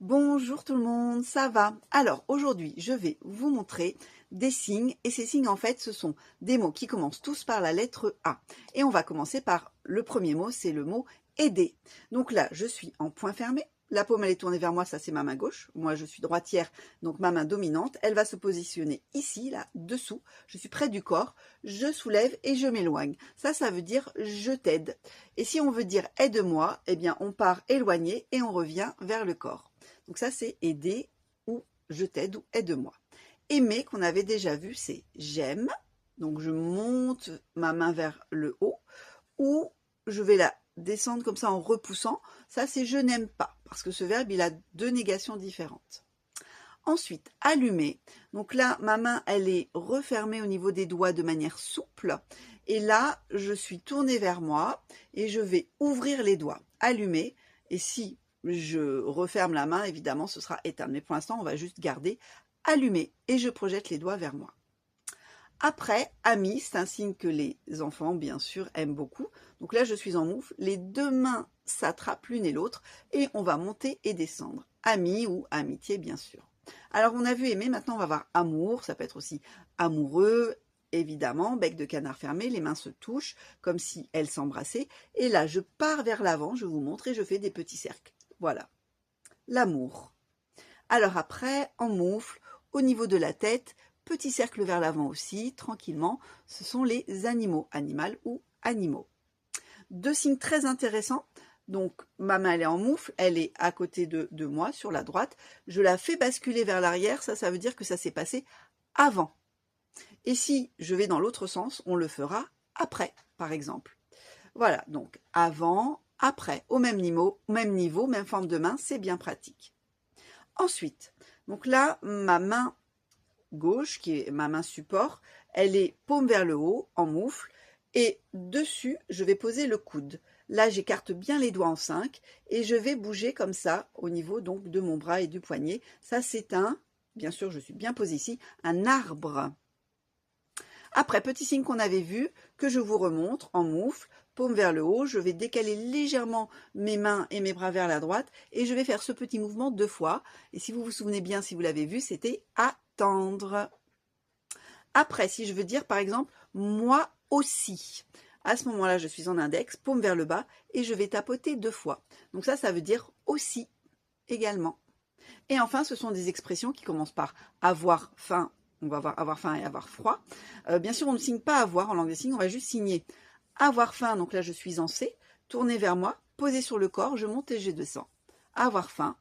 Bonjour tout le monde, ça va? Alors aujourd'hui, je vais vous montrer des signes et ces signes en fait, ce sont des mots qui commencent tous par la lettre A. Et on va commencer par le premier mot, c'est le mot aider. Donc là, je suis en point fermé. La paume elle est tournée vers moi, ça c'est ma main gauche. Moi je suis droitière, donc ma main dominante. Elle va se positionner ici, là, dessous. Je suis près du corps, je soulève et je m'éloigne. Ça veut dire je t'aide. Et si on veut dire aide-moi, eh bien on part éloigné et on revient vers le corps. Donc ça c'est aider ou je t'aide ou aide-moi. Aimer qu'on avait déjà vu, c'est j'aime. Donc je monte ma main vers le haut ou je vais la descendre comme ça en repoussant. Ça c'est je n'aime pas parce que ce verbe il a deux négations différentes. Ensuite, allumer. Donc là, ma main, elle est refermée au niveau des doigts de manière souple. Et là, je suis tournée vers moi et je vais ouvrir les doigts. Allumer. Et si je referme la main, évidemment, ce sera éteindre. Mais pour l'instant, on va juste garder allumer. Et je projette les doigts vers moi. Après, ami, c'est un signe que les enfants, bien sûr, aiment beaucoup. Donc là, je suis en moufle. Les deux mains s'attrapent l'une et l'autre et on va monter et descendre. Ami ou amitié, bien sûr. Alors, on a vu aimer, maintenant on va voir amour. Ça peut être aussi amoureux, évidemment. Bec de canard fermé, les mains se touchent comme si elles s'embrassaient. Et là, je pars vers l'avant, je vous montre et je fais des petits cercles. Voilà, l'amour. Alors après, en moufle, au niveau de la tête, petit cercle vers l'avant aussi, tranquillement, ce sont les animaux, animal ou animaux. Deux signes très intéressants. Donc, ma main, elle est en moufle, elle est à côté de moi, sur la droite. Je la fais basculer vers l'arrière, ça veut dire que ça s'est passé avant. Et si je vais dans l'autre sens, on le fera après, par exemple. Voilà, donc avant, après, au même niveau, même forme de main, c'est bien pratique. Ensuite, donc là, ma main gauche, qui est ma main support, elle est paume vers le haut, en moufle, et dessus, je vais poser le coude. Là, j'écarte bien les doigts en 5 et je vais bouger comme ça au niveau donc de mon bras et du poignet. Ça, c'est bien sûr, je suis bien posée ici, un arbre. Après, petit signe qu'on avait vu, que je vous remontre en moufle, paume vers le haut, je vais décaler légèrement mes mains et mes bras vers la droite et je vais faire ce petit mouvement 2 fois. Et si vous vous souvenez bien, si vous l'avez vu, c'était attendre. Après, si je veux dire par exemple, moi aussi. À ce moment-là, je suis en index, paume vers le bas et je vais tapoter 2 fois. Donc ça veut dire aussi également. Et enfin, ce sont des expressions qui commencent par avoir faim. On va voir avoir faim et avoir froid. Bien sûr, on ne signe pas avoir en langue des signes, on va juste signer avoir faim. Donc là, je suis en C, tourner vers moi, poser sur le corps, je monte et je descends. Avoir faim,